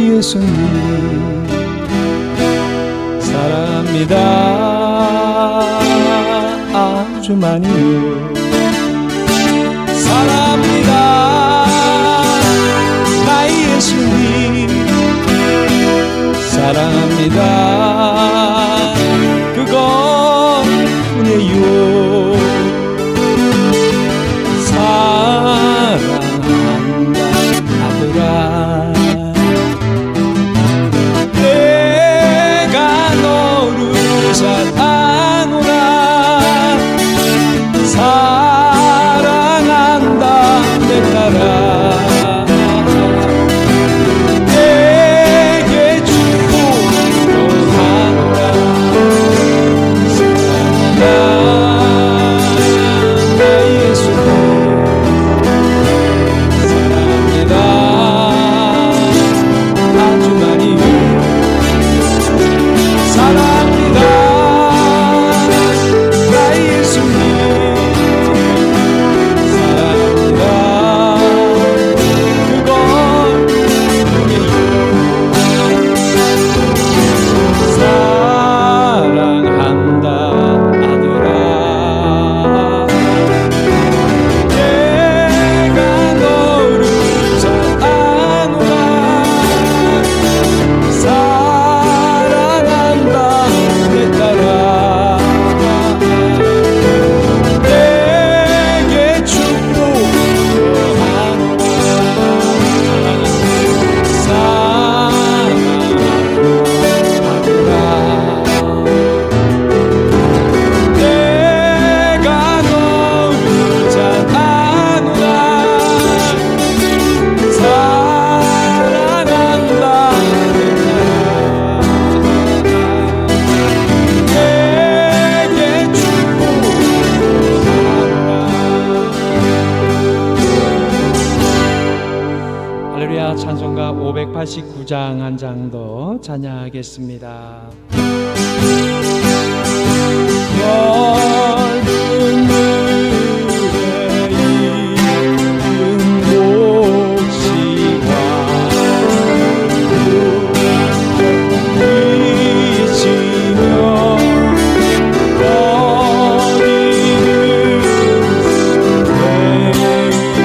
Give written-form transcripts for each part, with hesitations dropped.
예수님 사랑합니다. 아주 많이요. 사랑합니다. 나의 예수님 사랑합니다. 그것뿐이에요. 사랑한다 아들아. 내가 너를 사랑하노라. 사랑한다 내 딸아. 내게 축복을 하노라. 사랑한다 나 예수님 사랑합니다. 아주 많이 사랑합니다. 나 예수님 사랑합니다. 그것뿐이에요. 사랑한다 아들아. 내가 너를 사랑하노라. 사랑한다 내 딸아. 내게 축복하노라. 사랑한다 아들아. 내가 너를 사랑하노라. 사랑한다 내 딸아. 내게 축복하노라. 할렐루야. 찬송가 589장 한 장 더 찬양하겠습니다. 넓은 들에 있는 곳이와 잊으며 어디를 내가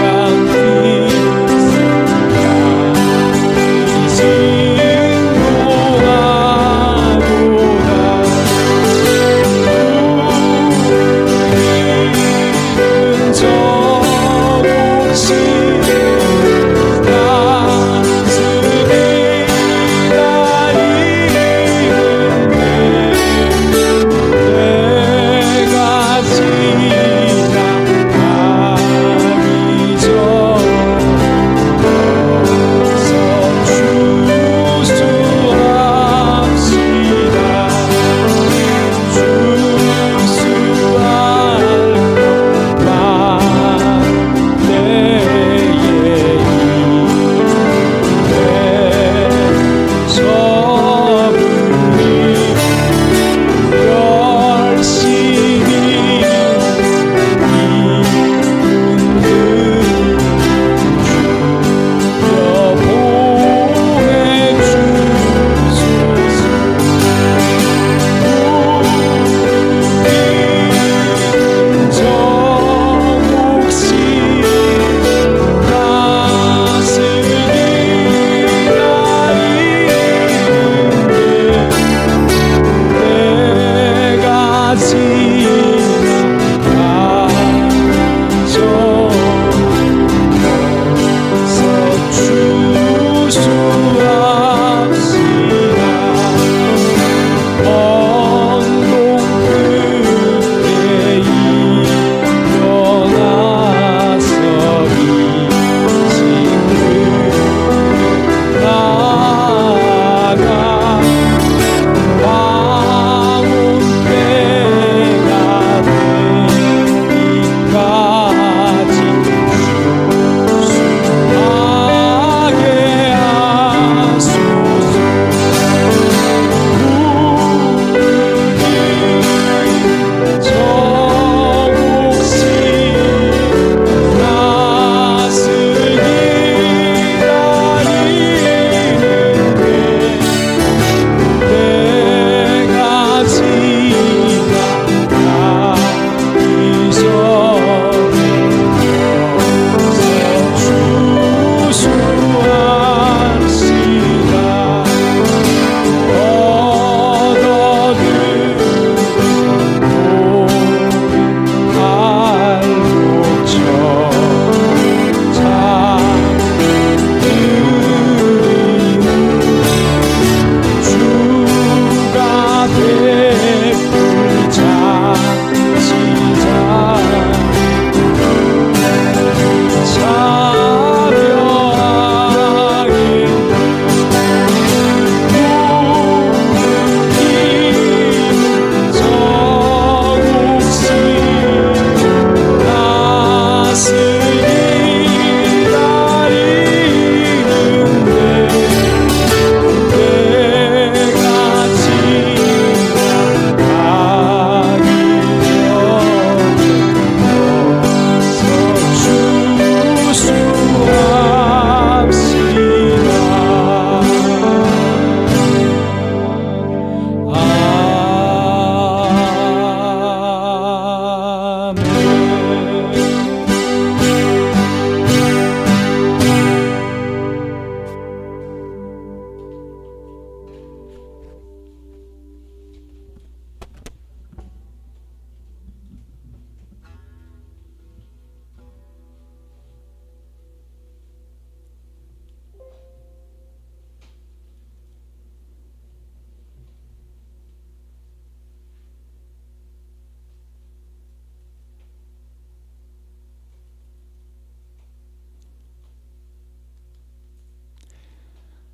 신고하노라.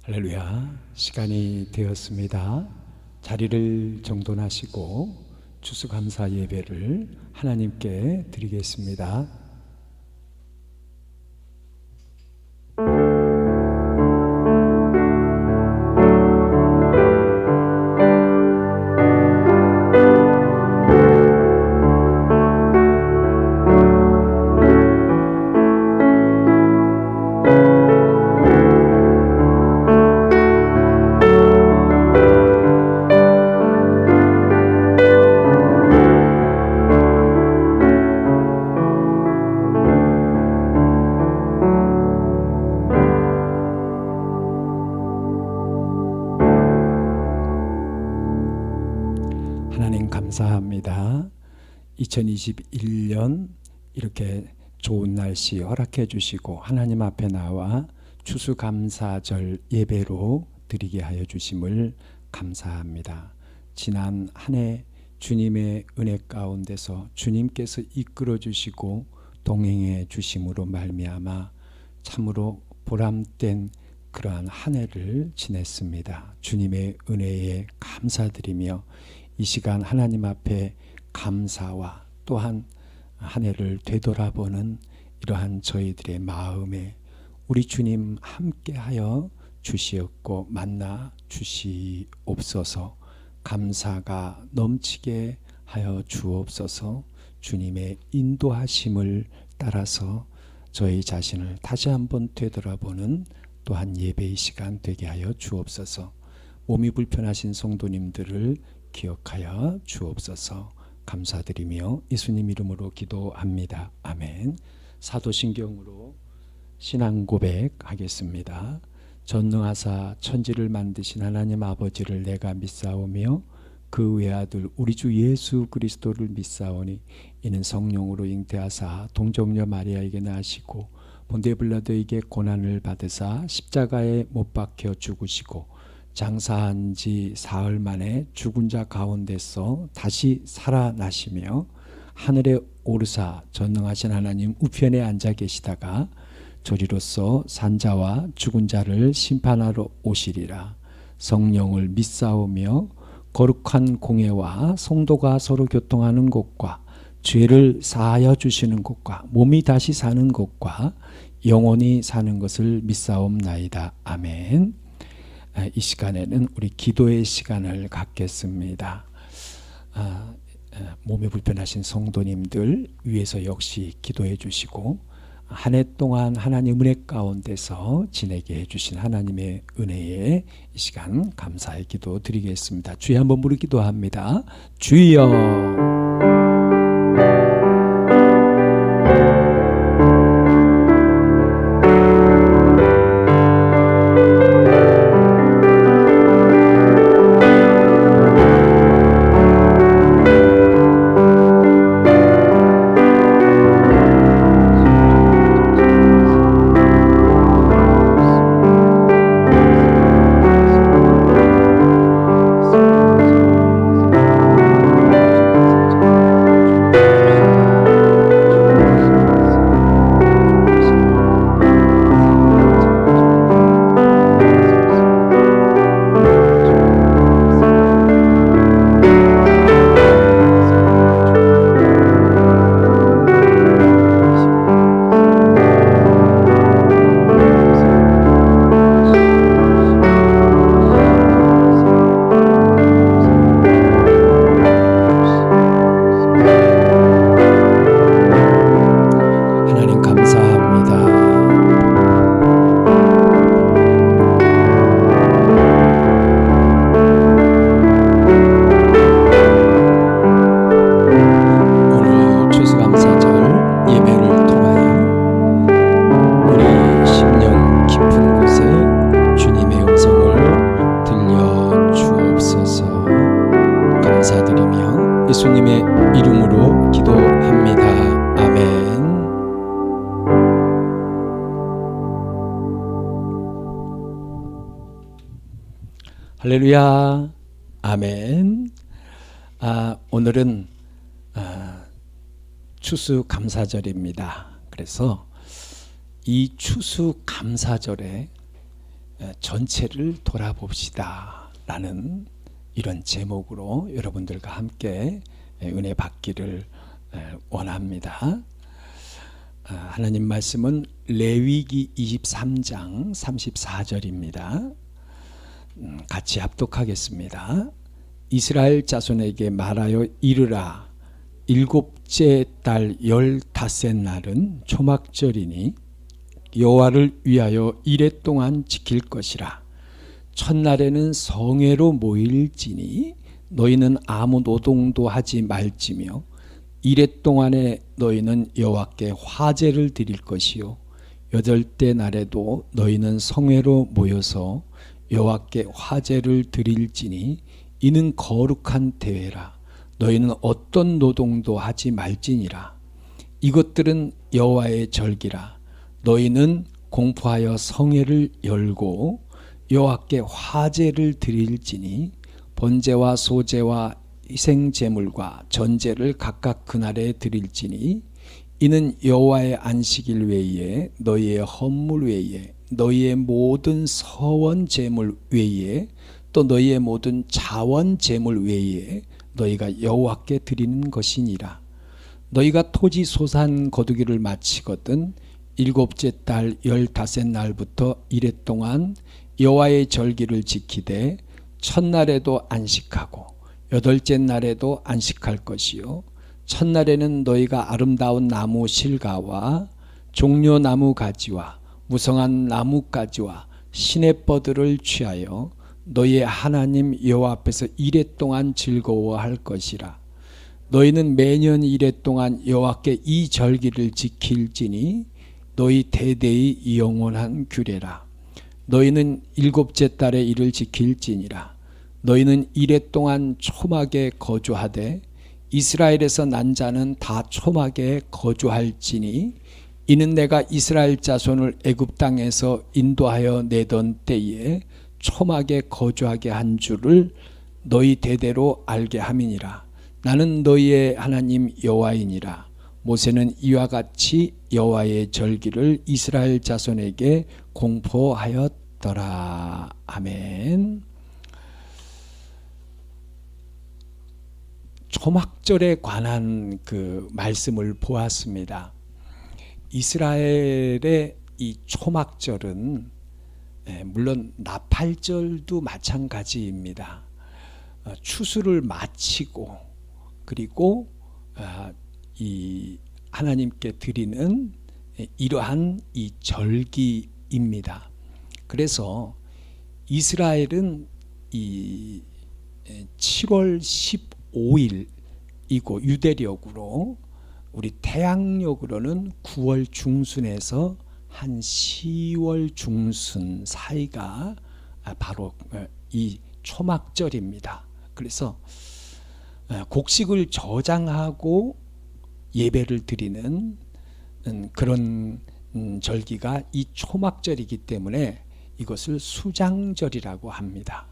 할렐루야. 시간이 되었습니다. 자리를 정돈하시고 추수감사 예배를 하나님께 드리겠습니다. 하나님 감사합니다. 2021년 이렇게 좋은 날씨 허락해 주시고 하나님 앞에 나와 추수감사절 예배로 드리게 하여 주심을 감사합니다. 지난 한 해 주님의 은혜 가운데서 주님께서 이끌어 주시고 동행해 주심으로 말미암아 참으로 보람된 그러한 한 해를 지냈습니다. 주님의 은혜에 감사드리며 이 시간 하나님 앞에 감사와 또한 한 해를 되돌아보는 이러한 저희들의 마음에 우리 주님 함께하여 주시었고 만나 주시옵소서. 감사가 넘치게 하여 주옵소서. 주님의 인도하심을 따라서 저희 자신을 다시 한번 되돌아보는 또한 예배의 시간 되게 하여 주옵소서. 몸이 불편하신 성도님들을 기억하여 주옵소서. 감사드리며 예수님 이름으로 기도합니다. 아멘. 사도신경으로 신앙 고백하겠습니다. 전능하사 천지를 만드신 하나님 아버지를 내가 믿사오며 그 외아들 우리 주 예수 그리스도를 믿사오니 이는 성령으로 잉태하사 동정녀 마리아에게 나시고 본데 빌라도에게 고난을 받으사 십자가에 못 박혀 죽으시고 장사한 지 사흘 만에 죽은 자 가운데서 다시 살아나시며 하늘에 오르사 전능하신 하나님 우편에 앉아 계시다가 저리로서 산자와 죽은 자를 심판하러 오시리라. 성령을 믿사오며 거룩한 공회와 성도가 서로 교통하는 곳과 죄를 사하여 주시는 곳과 몸이 다시 사는 곳과 영원히 사는 것을 믿사옵나이다. 아멘. 이 시간에는 우리 기도의 시간을 갖겠습니다. 몸이 불편하신 성도님들 위해서 역시 기도해 주시고 한 해 동안 하나님 은혜 가운데서 지내게 해주신 하나님의 은혜에 이 시간 감사의 기도 드리겠습니다. 주여 한번 부르 기도합니다. 주여 예수님의 이름으로 기도합니다. 아멘. 할렐루야. 아멘. 오늘은 추수감사절입니다. 그래서 이 추수감사절에 전체를 돌아봅시다 라는 이런 제목으로 여러분들과 함께 은혜 받기를 원합니다. 하나님 말씀은 레위기 23장 34절입니다. 같이 합독하겠습니다. 이스라엘 자손에게 말하여 이르라. 일곱째 달 15째 날은 초막절이니 여호와를 위하여 이레 동안 지킬 것이라. 첫날에는 성회로 모일지니 너희는 아무 노동도 하지 말지며 이레 동안에 너희는 여호와께 화제를 드릴 것이요 여덟째 날에도 너희는 성회로 모여서 여호와께 화제를 드릴지니 이는 거룩한 대회라. 너희는 어떤 노동도 하지 말지니라. 이것들은 여호와의 절기라. 너희는 공포하여 성회를 열고 여호와께 화제를 드릴지니 번제와 소제와 희생제물과 전제를 각각 그날에 드릴지니 이는 여호와의 안식일 외에 너희의 헌물 외에 너희의 모든 서원 제물 외에 또 너희의 모든 자원 제물 외에 너희가 여호와께 드리는 것이니라. 너희가 토지 소산 거두기를 마치거든 일곱째 달 15째 날부터 이레 동안 여호와의 절기를 지키되 첫날에도 안식하고 여덟째 날에도 안식할 것이요 첫날에는 너희가 아름다운 나무 실과와 종려나무 가지와 무성한 나무가지와 시내버들을 취하여 너희의 하나님 여호와 앞에서 이레 동안 즐거워할 것이라. 너희는 매년 이레 동안 여호와께 이 절기를 지킬지니 너희 대대의 영원한 규례라. 너희는 일곱째 달에 이를 지킬지니라. 너희는 이레 동안 초막에 거주하되 이스라엘에서 난 자는 다 초막에 거주할지니 이는 내가 이스라엘 자손을 애굽 땅에서 인도하여 내던 때에 초막에 거주하게 한 줄을 너희 대대로 알게 함이니라. 나는 너희의 하나님 여호와이니라. 모세는 이와 같이 여호와의 절기를 이스라엘 자손에게 공포하였더라. 아멘. 초막절에 관한 그 말씀을 보았습니다. 이스라엘의 이 초막절은 물론 나팔절도 마찬가지입니다. 추수를 마치고 그리고 이 하나님께 드리는 이러한 이 절기입니다. 그래서 이스라엘은 이 7월 15일이고 유대력으로 우리 태양력으로는 9월 중순에서 한 10월 중순 사이가 바로 이 초막절입니다. 그래서 곡식을 저장하고 예배를 드리는 그런 절기가 이 초막절이기 때문에 이것을 수장절이라고 합니다.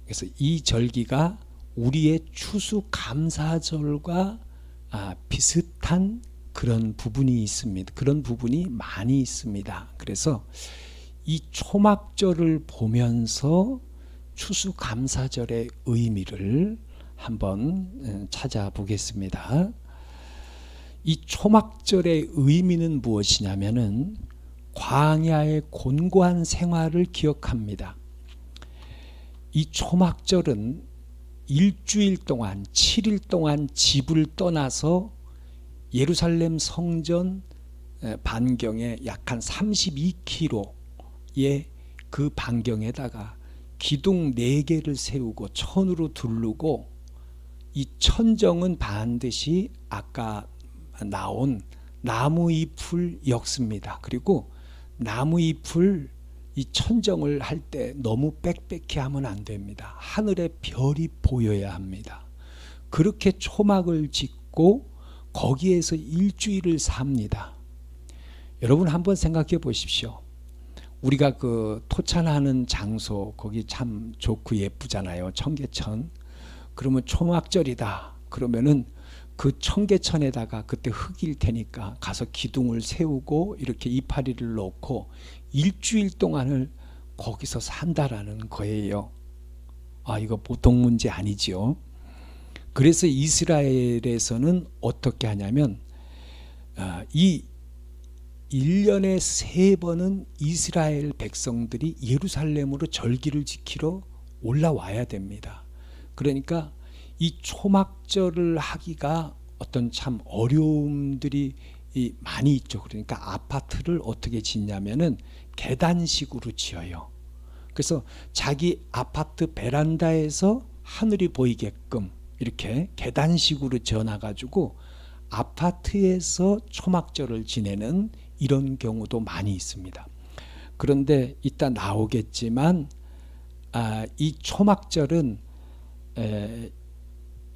그래서 이 절기가 우리의 추수감사절과 비슷한 그런 부분이 있습니다. 그런 부분이 많이 있습니다. 그래서 이 초막절을 보면서 추수감사절의 의미를 한번 찾아보겠습니다. 이 초막절의 의미는 무엇이냐면은 광야의 곤고한 생활을 기억합니다. 이 초막절은 일주일 동안 7일 동안 집을 떠나서 예루살렘 성전 반경에 약 한 32km의 그 반경에다가 기둥 4개를 세우고 천으로 두르고 이 천정은 반드시 아까 나온 나무잎을 엮습니다. 그리고 나무잎을 이 천정을 할 때 너무 빽빽히 하면 안 됩니다. 하늘에 별이 보여야 합니다. 그렇게 초막을 짓고 거기에서 일주일을 삽니다. 여러분 한번 생각해 보십시오. 우리가 그 토찬하는 장소 거기 참 좋고 예쁘잖아요. 청계천. 그러면 초막절이다. 그러면은 그 청계천에다가 그때 흙일 테니까 가서 기둥을 세우고 이렇게 이파리를 놓고 일주일 동안을 거기서 산다라는 거예요. 이거 보통 문제 아니지요. 그래서 이스라엘에서는 어떻게 하냐면 이 1년에 3번은 이스라엘 백성들이 예루살렘으로 절기를 지키러 올라와야 됩니다. 그러니까 이 초막절을 하기가 어떤 참 어려움들이 많이 있죠. 그러니까 아파트를 어떻게 짓냐면은 계단식으로 지어요. 그래서 자기 아파트 베란다에서 하늘이 보이게끔 이렇게 계단식으로 지어놔가지고 아파트에서 초막절을 지내는 이런 경우도 많이 있습니다. 그런데 이따 나오겠지만 이 초막절은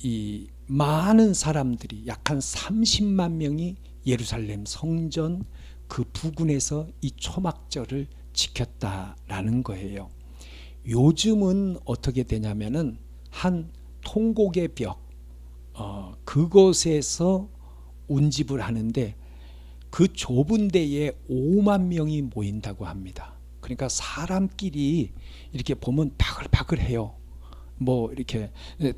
이 많은 사람들이 약 한 30만 명이 예루살렘 성전 그 부근에서 이 초막절을 지켰다라는 거예요. 요즘은 어떻게 되냐면은 한 통곡의 벽 그곳에서 운집을 하는데 그 좁은 데에 5만 명이 모인다고 합니다. 그러니까 사람끼리 이렇게 보면 바글바글해요. 뭐 이렇게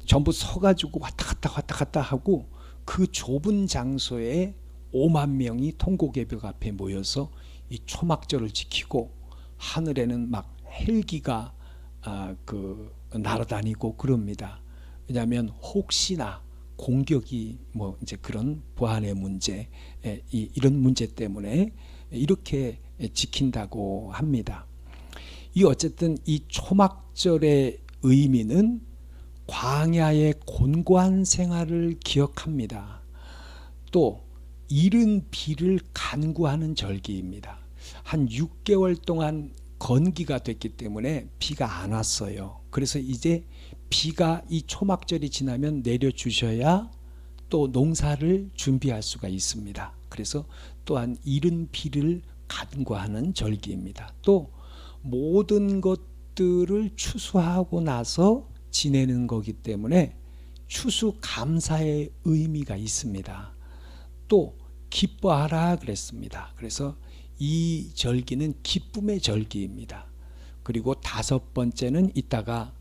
전부 서가지고 왔다 갔다 하고 그 좁은 장소에 5만 명이 통곡의 벽 앞에 모여서 이 초막절을 지키고 하늘에는 막 헬기가 날아다니고 그럽니다. 왜냐하면 혹시나 공격이 뭐 이제 그런 보안의 문제 이런 문제 때문에 이렇게 지킨다고 합니다. 이 어쨌든 이 초막절의 의미는 광야의 곤고한 생활을 기억합니다. 또 이른 비를 간구하는 절기입니다. 한 6개월 동안 건기가 됐기 때문에 비가 안 왔어요. 그래서 이제 비가 이 초막절이 지나면 내려주셔야 또 농사를 준비할 수가 있습니다. 그래서 또한 이른 비를 간구하는 절기입니다. 또 모든 것들을 추수하고 나서 지내는 거기 때문에 추수감사의 의미가 있습니다. 또 기뻐하라 그랬습니다. 그래서 이 절기는 기쁨의 절기입니다. 그리고 5번째는 이따가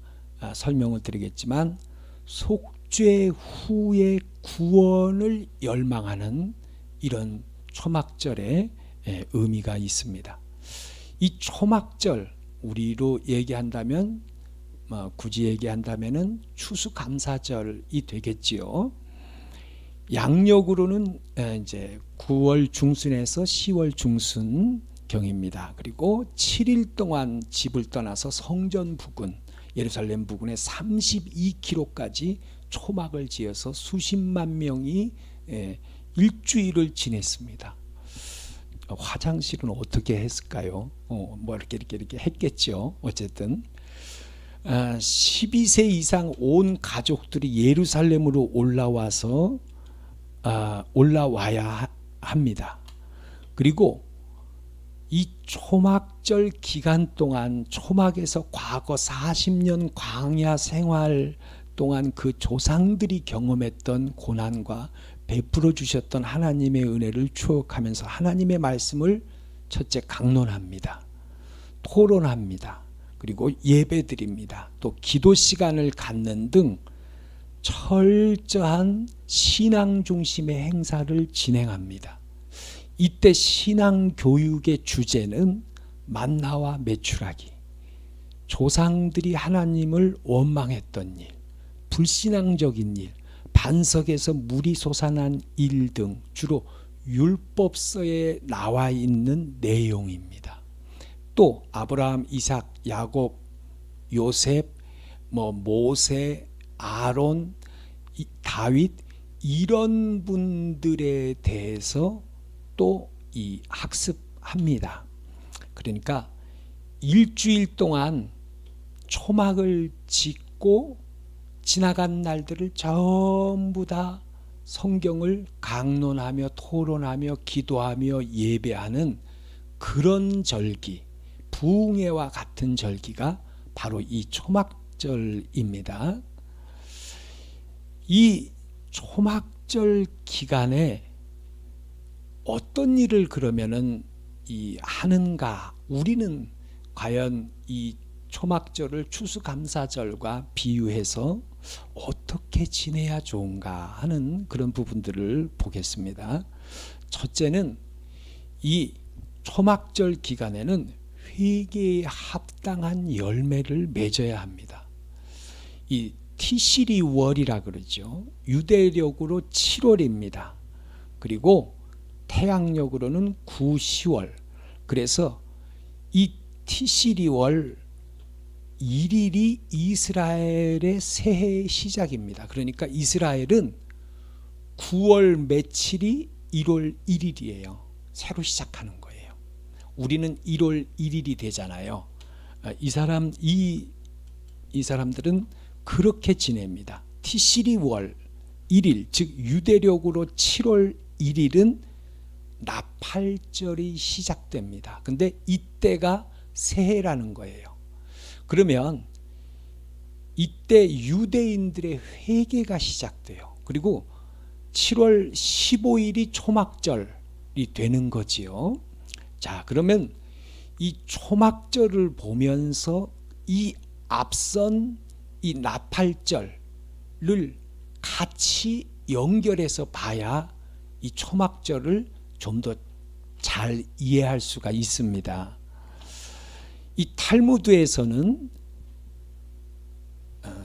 설명을 드리겠지만 속죄 후의 구원을 열망하는 이런 초막절의 의미가 있습니다. 이 초막절 우리로 얘기한다면 굳이 얘기한다면은 추수감사절이 되겠지요. 양력으로는 이제 9월 중순에서 10월 중순 경입니다. 그리고 7일 동안 집을 떠나서 성전 부근 예루살렘 부근에 32km까지 초막을 지어서 수십만 명이 일주일을 지냈습니다. 화장실은 어떻게 했을까요? 뭐 이렇게 했겠죠. 어쨌든 12세 이상 온 가족들이 예루살렘으로 올라와야 합니다. 그리고 이 초막절 기간 동안 초막에서 과거 40년 광야 생활 동안 그 조상들이 경험했던 고난과 베풀어 주셨던 하나님의 은혜를 추억하면서 하나님의 말씀을 첫째 강론합니다. 토론합니다. 그리고 예배드립니다. 또 기도 시간을 갖는 등 철저한 신앙 중심의 행사를 진행합니다. 이때 신앙 교육의 주제는 만나와 메추라기, 조상들이 하나님을 원망했던 일, 불신앙적인 일, 반석에서 물이 솟아난 일 등 주로 율법서에 나와 있는 내용입니다. 또 아브라함, 이삭, 야곱, 요셉, 모세, 아론, 다윗 이런 분들에 대해서 또 이 학습합니다. 그러니까 일주일 동안 초막을 짓고 지나간 날들을 전부 다 성경을 강론하며 토론하며 기도하며 예배하는 그런 절기, 부흥회와 같은 절기가 바로 이 초막절입니다. 이 초막절 초막절 기간에 어떤 일을 그러면은 하는가? 우리는 과연 이 초막절을 추수감사절과 비유해서 어떻게 지내야 좋은가 하는 그런 부분들을 보겠습니다. 첫째는 이 초막절 기간에는 회개에 합당한 열매를 맺어야 합니다. 이 티시리월이라 그러죠. 유대력으로 7월입니다. 그리고 태양력으로는 9, 10월. 그래서 이 티시리월 1일이 이스라엘의 새해 시작입니다. 그러니까 이스라엘은 9월 며칠이 1월 1일이에요. 새로 시작하는 거예요. 우리는 1월 1일이 되잖아요. 이 사람들은 그렇게 지냅니다. 티시리월 1일, 즉 유대력으로 7월 1일은 나팔절이 시작됩니다. 근데 이때가 새해라는 거예요. 그러면 이때 유대인들의 회개가 시작돼요. 그리고 7월 15일이 초막절이 되는 거지요. 자, 그러면 이 초막절을 보면서 이 앞선 이 나팔절을 같이 연결해서 봐야 이 초막절을 좀 더 잘 이해할 수가 있습니다. 이 탈무드에서는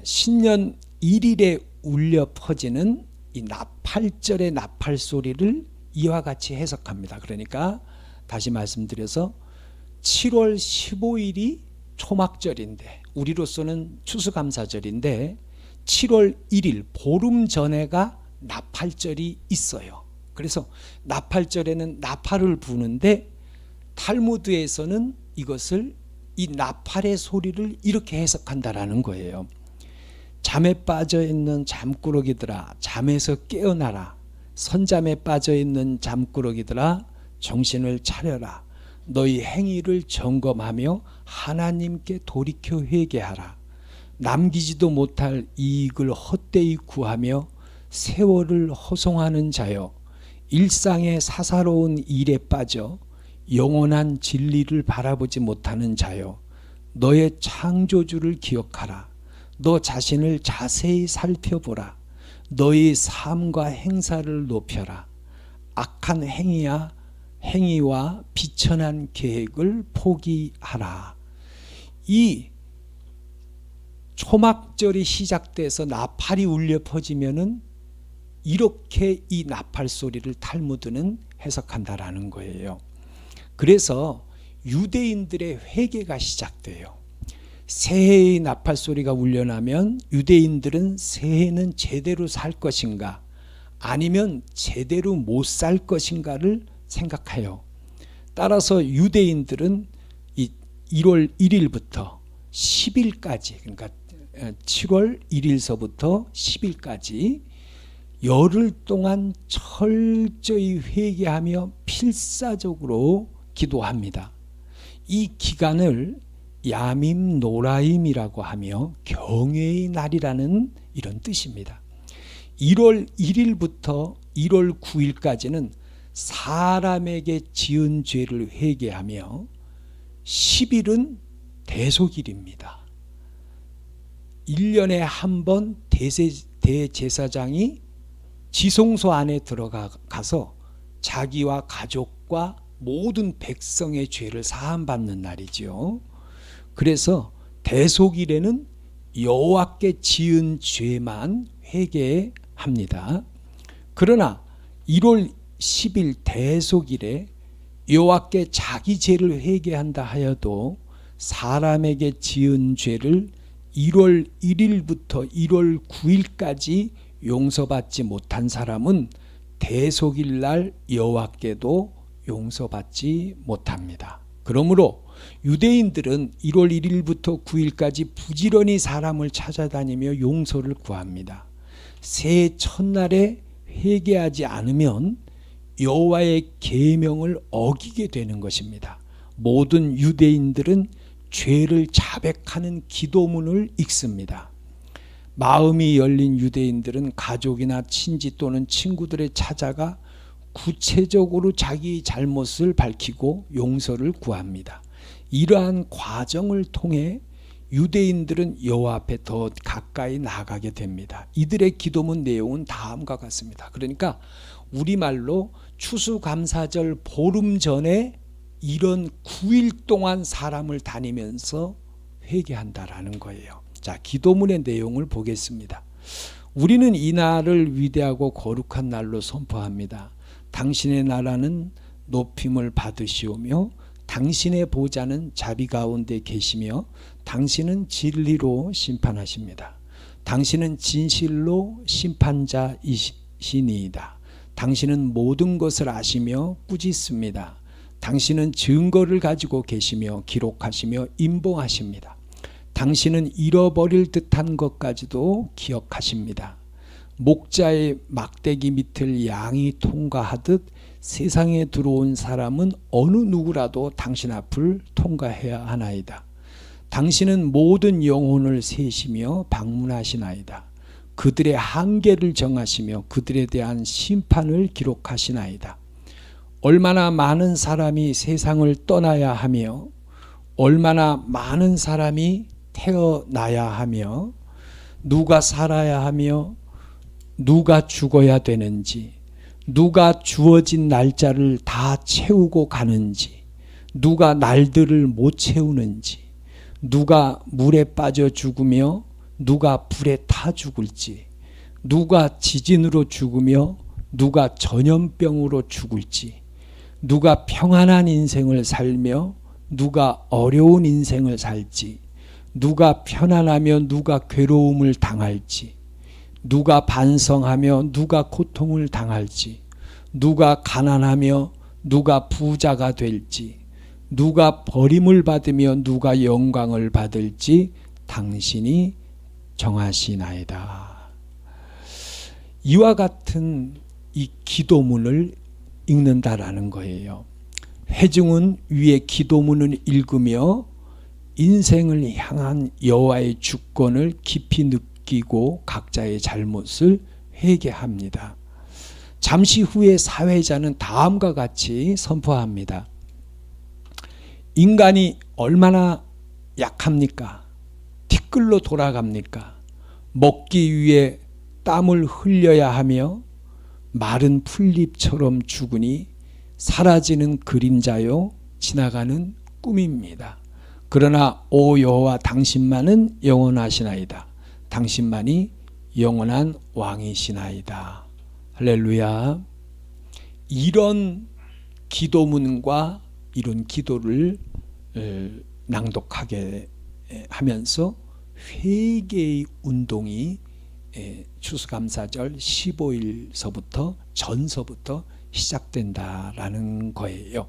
신년 1일에 울려 퍼지는 이 나팔절의 나팔 소리를 이와 같이 해석합니다. 그러니까 다시 말씀드려서 7월 15일이 초막절인데 우리로서는 추수감사절인데 7월 1일 보름 전에가 나팔절이 있어요. 그래서 나팔절에는 나팔을 부는데 탈무드에서는 이것을 이 나팔의 소리를 이렇게 해석한다라는 거예요. 잠에 빠져있는 잠꾸러기들아 잠에서 깨어나라. 선잠에 빠져있는 잠꾸러기들아 정신을 차려라. 너희 행위를 점검하며 하나님께 돌이켜 회개하라. 남기지도 못할 이익을 헛되이 구하며 세월을 허송하는 자여 일상의 사사로운 일에 빠져 영원한 진리를 바라보지 못하는 자여 너의 창조주를 기억하라. 너 자신을 자세히 살펴보라. 너의 삶과 행사를 높여라. 악한 행위와 비천한 계획을 포기하라. 이 초막절이 시작돼서 나팔이 울려 퍼지면은 이렇게 이 나팔 소리를 탈무드는 해석한다라는 거예요. 그래서 유대인들의 회개가 시작돼요. 새해의 나팔 소리가 울려나면 유대인들은 새해는 제대로 살 것인가 아니면 제대로 못 살 것인가를 생각해요. 따라서 유대인들은 이 1월 1일부터 10일까지 그러니까 7월 1일서부터 10일까지 열흘 동안 철저히 회개하며 필사적으로 기도합니다. 이 기간을 야밈 노라임이라고 하며 경외의 날이라는 이런 뜻입니다. 1월 1일부터 1월 9일까지는 사람에게 지은 죄를 회개하며 10일은 대속일입니다. 1년에 한 번 대제사장이 지성소 안에 들어가서 자기와 가족과 모든 백성의 죄를 사함받는 날이지요. 그래서 대속일에는 여호와께 지은 죄만 회개합니다. 그러나 1월 10일 대속일에 여호와께 자기 죄를 회개한다 하여도 사람에게 지은 죄를 1월 1일부터 1월 9일까지 용서받지 못한 사람은 대속일 날 여호와께도 용서받지 못합니다. 그러므로 유대인들은 1월 1일부터 9일까지 부지런히 사람을 찾아다니며 용서를 구합니다. 새해 첫날에 회개하지 않으면 여호와의 계명을 어기게 되는 것입니다. 모든 유대인들은 죄를 자백하는 기도문을 읽습니다. 마음이 열린 유대인들은 가족이나 친지 또는 친구들을 찾아가 구체적으로 자기 잘못을 밝히고 용서를 구합니다. 이러한 과정을 통해 유대인들은 여호와 앞에 더 가까이 나가게 됩니다. 이들의 기도문 내용은 다음과 같습니다. 그러니까 우리말로 추수감사절 보름 전에 이런 9일 동안 사람을 다니면서 회개한다라는 거예요. 자, 기도문의 내용을 보겠습니다. 우리는 이 날을 위대하고 거룩한 날로 선포합니다. 당신의 나라는 높임을 받으시오며 당신의 보좌는 자비 가운데 계시며 당신은 진리로 심판하십니다. 당신은 진실로 심판자이시니이다. 당신은 모든 것을 아시며 꾸짖습니다. 당신은 증거를 가지고 계시며 기록하시며 임봉하십니다. 당신은 잃어버릴 듯한 것까지도 기억하십니다. 목자의 막대기 밑을 양이 통과하듯 세상에 들어온 사람은 어느 누구라도 당신 앞을 통과해야 하나이다. 당신은 모든 영혼을 세시며 방문하시나이다. 그들의 한계를 정하시며 그들에 대한 심판을 기록하시나이다. 얼마나 많은 사람이 세상을 떠나야 하며 얼마나 많은 사람이 태어나야 하며 누가 살아야 하며 누가 죽어야 되는지, 누가 주어진 날짜를 다 채우고 가는지, 누가 날들을 못 채우는지, 누가 물에 빠져 죽으며 누가 불에 타 죽을지, 누가 지진으로 죽으며 누가 전염병으로 죽을지, 누가 평안한 인생을 살며 누가 어려운 인생을 살지, 누가 편안하며 누가 괴로움을 당할지, 누가 반성하며 누가 고통을 당할지, 누가 가난하며 누가 부자가 될지, 누가 버림을 받으며 누가 영광을 받을지 당신이 정하시나이다. 이와 같은 이 기도문을 읽는다라는 거예요. 회중은 위의 기도문을 읽으며 인생을 향한 여호와의 주권을 깊이 느끼고 각자의 잘못을 회개합니다. 잠시 후에 사회자는 다음과 같이 선포합니다. 인간이 얼마나 약합니까? 티끌로 돌아갑니까? 먹기 위해 땀을 흘려야 하며 마른 풀잎처럼 죽으니 사라지는 그림자요 지나가는 꿈입니다. 그러나 오 여호와 당신만은 영원하시나이다. 당신만이 영원한 왕이시나이다. 할렐루야. 이런 기도문과 이런 기도를 낭독하게 하면서 회개의 운동이 추수감사절 15일서부터 전서부터 시작된다라는 거예요.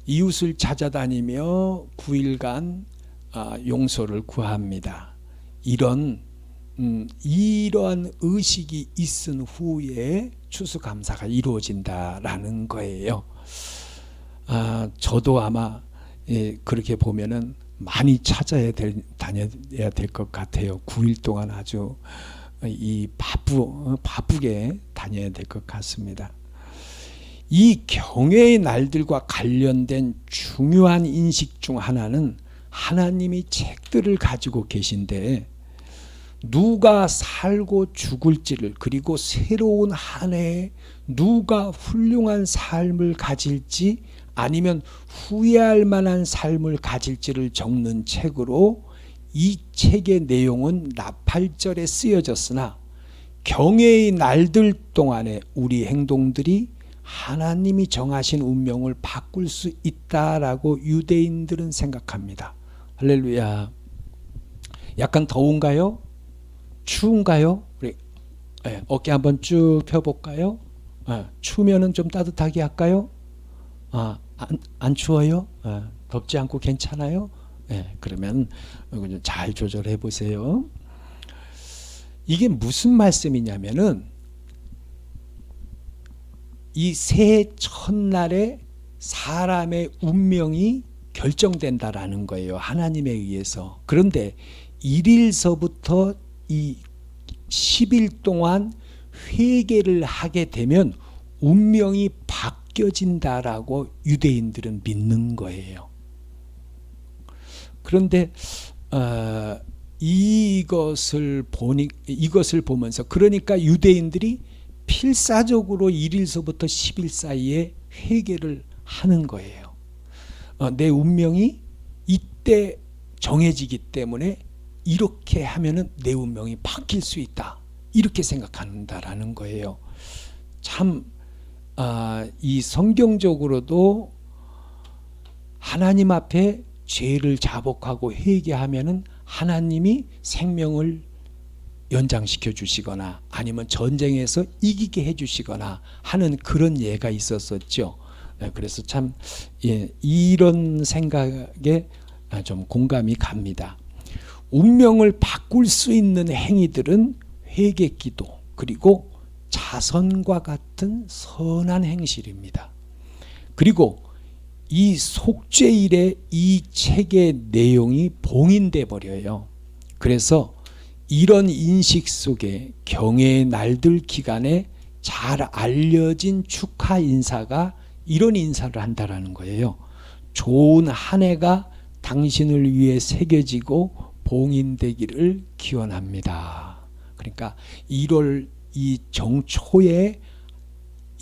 이웃을 찾아다니며 9일간 용서를 구합니다. 이러한 의식이 있은 후에 추수감사가 이루어진다라는 거예요. 저도 아마 그렇게 보면은 많이 다녀야 될 것 같아요. 9일 동안 아주 바쁘게 다녀야 될 것 같습니다. 이 경외의 날들과 관련된 중요한 인식 중 하나는 하나님이 책들을 가지고 계신데 누가 살고 죽을지를, 그리고 새로운 한 해에 누가 훌륭한 삶을 가질지 아니면 후회할 만한 삶을 가질지를 적는 책으로, 이 책의 내용은 나팔절에 쓰여졌으나 경외의 날들 동안에 우리 행동들이 하나님이 정하신 운명을 바꿀 수 있다라고 유대인들은 생각합니다. 할렐루야. 약간 더운가요? 추운가요? 우리 어깨 한번 쭉 펴볼까요? 추우면은 좀 따뜻하게 할까요? 안 추워요? 덥지 않고 괜찮아요? 그러면 잘 조절해 보세요. 이게 무슨 말씀이냐면은 이 새해 첫날에 사람의 운명이 결정된다라는 거예요. 하나님에 의해서. 그런데 1일서부터 이 10일 동안 회개를 하게 되면 운명이 바뀌어진다라고 유대인들은 믿는 거예요. 그런데 이것을 보면서, 그러니까 유대인들이 필사적으로 1일서부터 10일 사이에 회개를 하는 거예요. 내 운명이 이때 정해지기 때문에 이렇게 하면은 내 운명이 바뀔 수 있다, 이렇게 생각한다라는 거예요. 참 이 성경적으로도 하나님 앞에 죄를 자복하고 회개하면은 하나님이 생명을 연장시켜 주시거나 아니면 전쟁에서 이기게 해 주시거나 하는 그런 예가 있었었죠. 그래서 참 이런 생각에 좀 공감이 갑니다. 운명을 바꿀 수 있는 행위들은 회개기도 그리고 자선과 같은 선한 행실입니다. 그리고 이 속죄일의 이 책의 내용이 봉인돼 버려요. 그래서 이런 인식 속에 경외의 날들 기간에 잘 알려진 축하 인사가 이런 인사를 한다라는 거예요. 좋은 한 해가 당신을 위해 새겨지고 봉인되기를 기원합니다. 그러니까 1월 이 정초에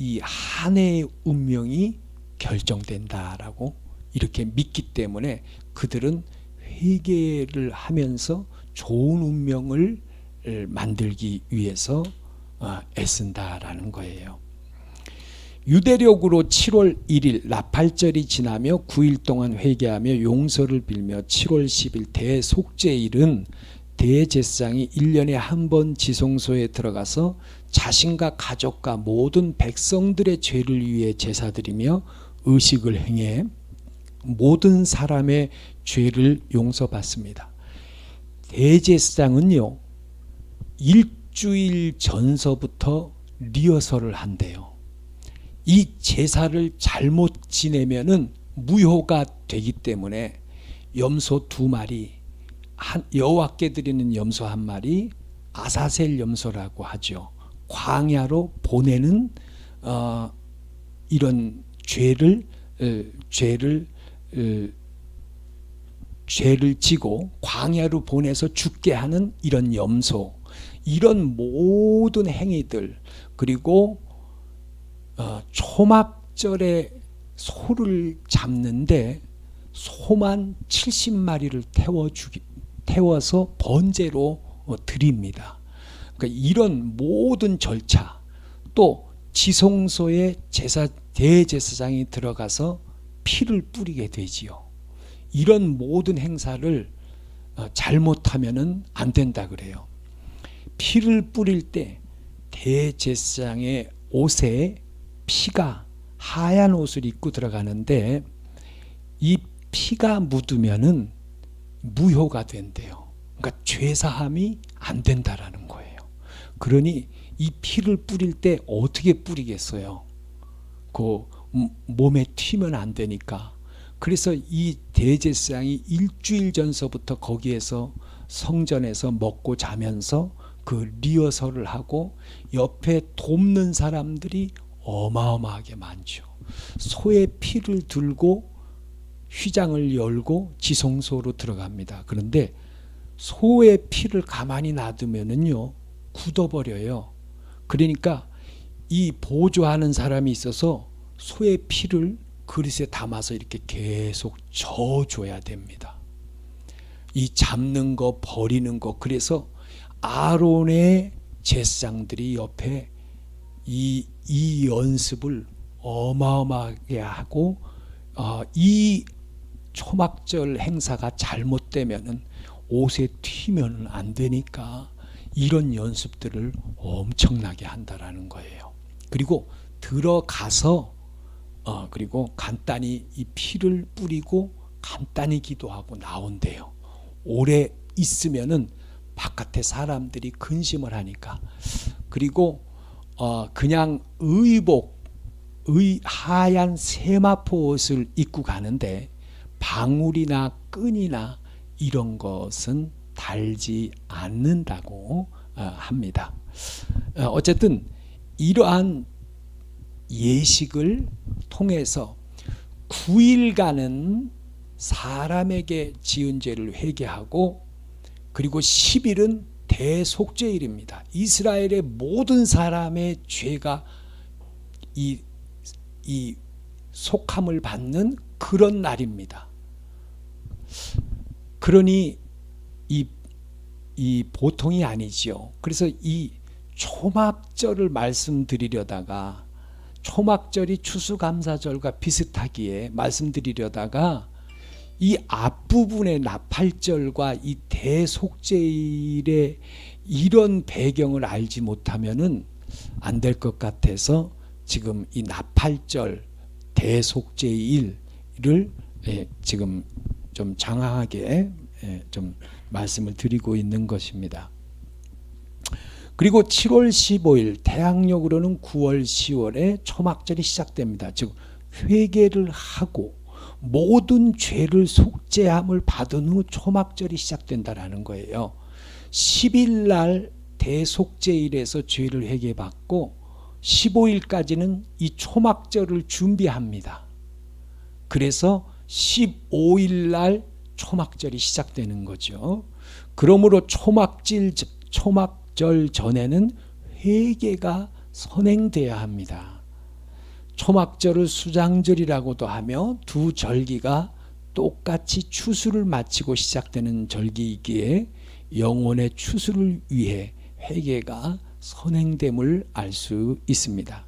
이 한 해의 운명이 결정된다라고 이렇게 믿기 때문에 그들은 회개를 하면서 좋은 운명을 만들기 위해서 애쓴다라는 거예요. 유대력으로 7월 1일 나팔절이 지나며 9일 동안 회개하며 용서를 빌며 7월 10일 대속죄일은 대제사장이 1년에 한 번 지성소에 들어가서 자신과 가족과 모든 백성들의 죄를 위해 제사드리며 의식을 행해 모든 사람의 죄를 용서받습니다. 대제사장은요, 일주일 전서부터 리허설을 한대요. 이 제사를 잘못 지내면은 무효가 되기 때문에 염소 2마리, 여호와께 드리는 염소 1마리, 아사셀 염소라고 하죠. 광야로 보내는 이런 죄를 지고 광야로 보내서 죽게 하는 이런 염소, 이런 모든 행위들, 그리고 초막절에 소를 잡는데 소만 70마리를 태워서 번제로 드립니다. 그러니까 이런 모든 절차, 또 지성소에 대제사장이 들어가서 피를 뿌리게 되지요. 이런 모든 행사를 잘못하면은 안 된다 그래요. 피를 뿌릴 때 대제사장의 옷에 피가 하얀 옷을 입고 들어가는데 이 피가 묻으면은 무효가 된대요. 그러니까 죄사함이 안 된다라는 거예요. 그러니 이 피를 뿌릴 때 어떻게 뿌리겠어요? 그 몸에 튀면 안 되니까. 그래서 이 대제사장이 일주일 전서부터 거기에서 성전에서 먹고 자면서 그 리허설을 하고 옆에 돕는 사람들이 어마어마하게 많죠. 소의 피를 들고 휘장을 열고 지성소로 들어갑니다. 그런데 소의 피를 가만히 놔두면은요, 굳어버려요. 그러니까 이 보조하는 사람이 있어서 소의 피를 그릇에 담아서 이렇게 계속 저어줘야 됩니다. 이 잡는 거, 버리는 거. 그래서 아론의 제사장들이 옆에 이 연습을 어마어마하게 하고, 이 초막절 행사가 잘못되면은 옷에 튀면 안 되니까 이런 연습들을 엄청나게 한다라는 거예요. 그리고 들어가서 그리고 간단히 이 피를 뿌리고 간단히 기도하고 나온대요. 오래 있으면은 바깥에 사람들이 근심을 하니까. 그리고 그냥 하얀 세마포 옷을 입고 가는데 방울이나 끈이나 이런 것은 달지 않는다고 합니다. 어쨌든 이러한 예식을 통해서 9일간은 사람에게 지은 죄를 회개하고, 그리고 10일은 대속죄일입니다. 이스라엘의 모든 사람의 죄가 이 속함을 받는 그런 날입니다. 그러니 이 보통이 아니지요. 그래서 이 초막절을 말씀드리려다가, 초막절이 추수감사절과 비슷하기에 말씀드리려다가 이 앞부분의 나팔절과 이 대속죄일의 이런 배경을 알지 못하면은 안 될 것 같아서 지금 이 나팔절, 대속죄일을 지금 좀 장황하게 좀 말씀을 드리고 있는 것입니다. 그리고 7월 15일 대학력으로는 9월 10월에 초막절이 시작됩니다. 즉 회개를 하고 모든 죄를 속죄함을 받은 후 초막절이 시작된다라는 거예요. 10일 날 대속죄일에서 죄를 회개받고 15일까지는 이 초막절을 준비합니다. 그래서 15일 날 초막절이 시작되는 거죠. 그러므로 초막절 전에는 회개가 선행돼야 합니다. 초막절을 수장절이라고도 하며 두 절기가 똑같이 추수를 마치고 시작되는 절기이기에 영혼의 추수를 위해 회개가 선행됨을 알 수 있습니다.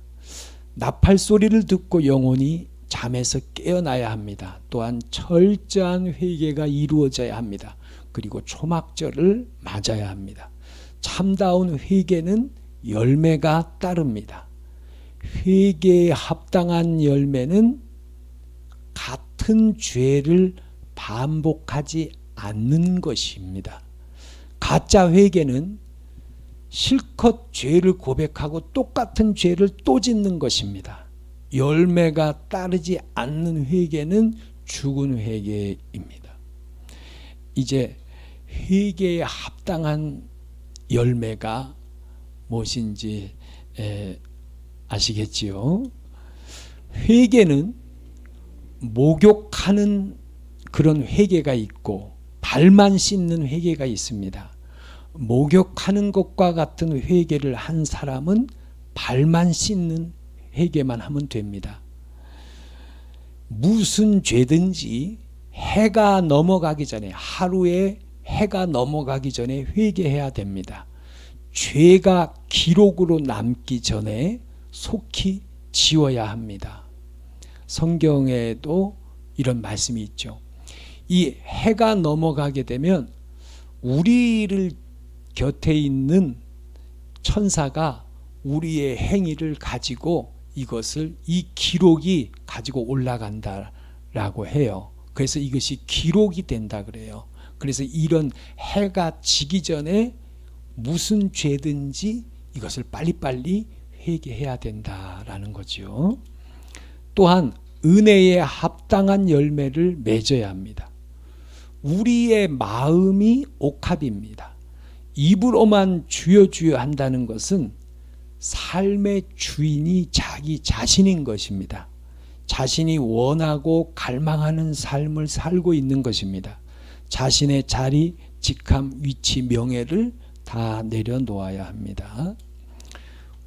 나팔 소리를 듣고 영혼이 잠에서 깨어나야 합니다. 또한 철저한 회개가 이루어져야 합니다. 그리고 초막절을 맞아야 합니다. 참다운 회개는 열매가 따릅니다. 회개에 합당한 열매는 같은 죄를 반복하지 않는 것입니다. 가짜 회개는 실컷 죄를 고백하고 똑같은 죄를 또 짓는 것입니다. 열매가 따르지 않는 회개는 죽은 회개입니다. 이제 회개에 합당한 열매가 무엇인지 아시겠지요? 회개는 목욕하는 그런 회개가 있고 발만 씻는 회개가 있습니다. 목욕하는 것과 같은 회개를 한 사람은 발만 씻는 회개만 하면 됩니다. 무슨 죄든지 해가 넘어가기 전에, 하루에 해가 넘어가기 전에 회개해야 됩니다. 죄가 기록으로 남기 전에 속히 지워야 합니다. 성경에도 이런 말씀이 있죠. 이 해가 넘어가게 되면 우리를 곁에 있는 천사가 우리의 행위를 가지고 이것을, 이 기록이 가지고 올라간다라고 해요. 그래서 이것이 기록이 된다 그래요. 그래서 이런 해가 지기 전에 무슨 죄든지 이것을 빨리빨리 회개해야 된다라는 거죠. 또한 은혜에 합당한 열매를 맺어야 합니다. 우리의 마음이 옥합입니다. 입으로만 주여 주여 한다는 것은 삶의 주인이 자기 자신인 것입니다. 자신이 원하고 갈망하는 삶을 살고 있는 것입니다. 자신의 자리, 직함, 위치, 명예를 다 내려놓아야 합니다.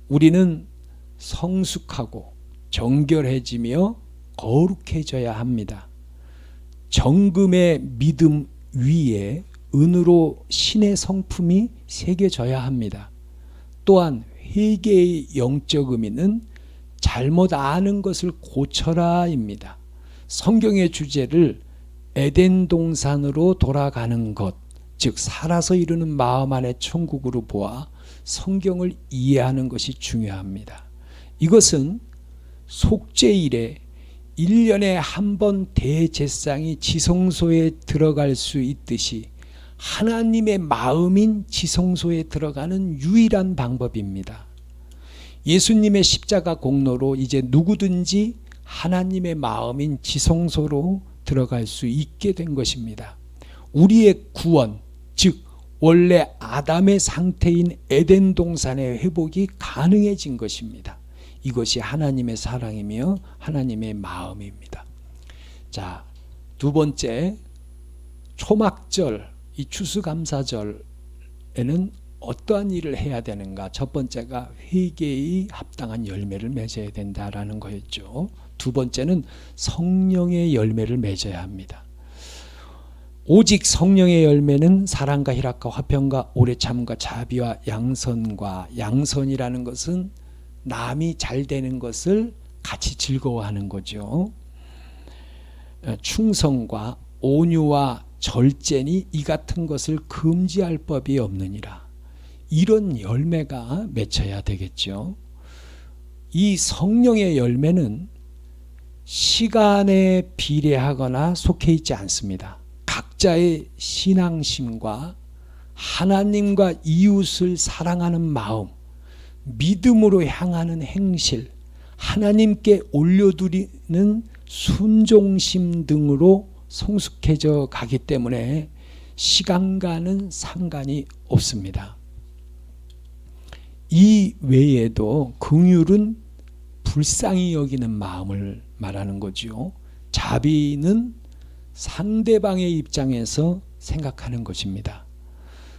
우리는 성숙하고 정결해지며 거룩해져야 합니다. 정금의 믿음 위에 은으로 신의 성품이 새겨져야 합니다. 또한 회개의 영적 의미는 잘못 아는 것을 고쳐라입니다. 성경의 주제를 에덴 동산으로 돌아가는 것, 즉 살아서 이루는 마음 안의 천국으로 보아 성경을 이해하는 것이 중요합니다. 이것은 속죄일에 1년에 한 번 대제사장이 지성소에 들어갈 수 있듯이 하나님의 마음인 지성소에 들어가는 유일한 방법입니다. 예수님의 십자가 공로로 이제 누구든지 하나님의 마음인 지성소로 들어갈 수 있게 된 것입니다. 우리의 구원, 즉 원래 아담의 상태인 에덴 동산의 회복이 가능해진 것입니다. 이것이 하나님의 사랑이며 하나님의 마음입니다. 자, 두 번째, 초막절, 이 추수감사절에는 어떠한 일을 해야 되는가? 첫 번째가 회개의 합당한 열매를 맺어야 된다라는 거였죠. 두 번째는 성령의 열매를 맺어야 합니다. 오직 성령의 열매는 사랑과 희락과 화평과 오래 참음과 자비와 양선과, 양선이라는 것은 남이 잘 되는 것을 같이 즐거워하는 거죠. 충성과 온유와 절제니 이 같은 것을 금지할 법이 없느니라. 이런 열매가 맺혀야 되겠죠. 이 성령의 열매는 시간에 비례하거나 속해 있지 않습니다. 각자의 신앙심과 하나님과 이웃을 사랑하는 마음, 믿음으로 향하는 행실, 하나님께 올려드리는 순종심 등으로 성숙해져 가기 때문에 시간과는 상관이 없습니다. 이 외에도 긍휼은 불쌍히 여기는 마음을 말하는 거죠. 자비는 상대방의 입장에서 생각하는 것입니다.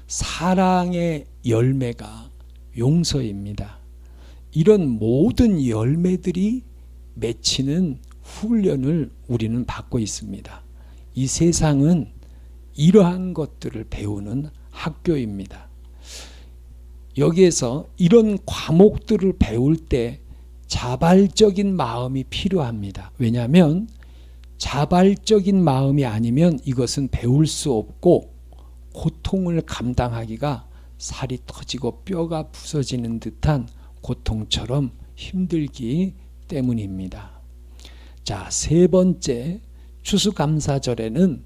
사랑의 열매가 용서입니다. 이런 모든 열매들이 맺히는 훈련을 우리는 받고 있습니다. 이 세상은 이러한 것들을 배우는 학교입니다. 여기에서 이런 과목들을 배울 때 자발적인 마음이 필요합니다. 왜냐하면 자발적인 마음이 아니면 이것은 배울 수 없고 고통을 감당하기가 살이 터지고 뼈가 부서지는 듯한 고통처럼 힘들기 때문입니다. 자, 세 번째, 추수감사절에는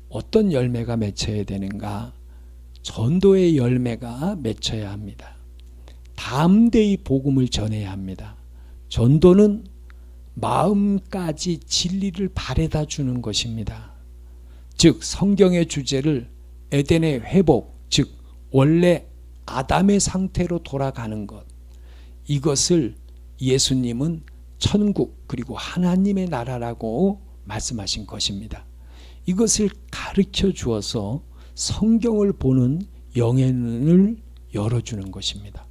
어떤 열매가 맺혀야 되는가? 전도의 열매가 맺혀야 합니다. 담대히 복음을 전해야 합니다. 전도는 마음까지 진리를 바래다 주는 것입니다. 즉 성경의 주제를 에덴의 회복, 즉 원래 아담의 상태로 돌아가는 것, 이것을 예수님은 천국 그리고 하나님의 나라라고 말씀하신 것입니다. 이것을 가르쳐 주어서 성경을 보는 영의 눈을 열어주는 것입니다.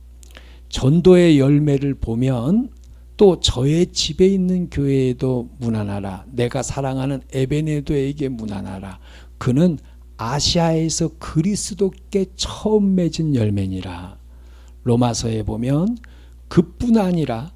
전도의 열매를 보면 또 저의 집에 있는 교회에도 문안하라. 내가 사랑하는 에베네도에게 문안하라. 그는 아시아에서 그리스도께 처음 맺은 열매니라. 로마서에 보면 그뿐 아니라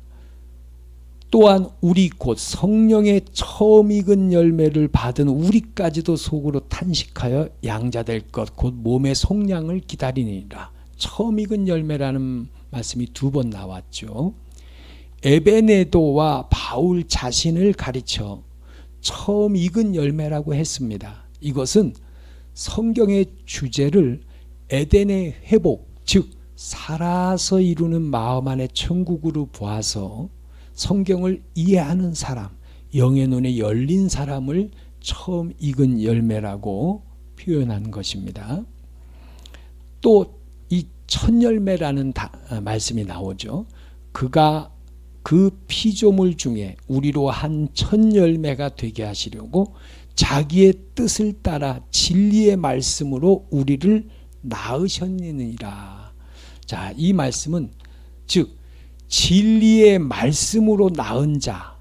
또한 우리 곧 성령의 처음 익은 열매를 받은 우리까지도 속으로 탄식하여 양자될 것 곧 몸의 속량을 기다리니라. 처음 익은 열매라는 말씀이 두 번 나왔죠. 에베네도와 바울 자신을 가르쳐 처음 익은 열매라고 했습니다. 이것은 성경의 주제를 에덴의 회복, 즉 살아서 이루는 마음 안의 천국으로 보아서 성경을 이해하는 사람, 영의 눈에 열린 사람을 처음 익은 열매라고 표현한 것입니다. 또 이 첫 열매라는 말씀이 나오죠. 그가 그 피조물 중에 우리로 한 첫 열매가 되게 하시려고 자기의 뜻을 따라 진리의 말씀으로 우리를 낳으셨느니라. 자, 이 말씀은 즉 진리의 말씀으로 낳은 자,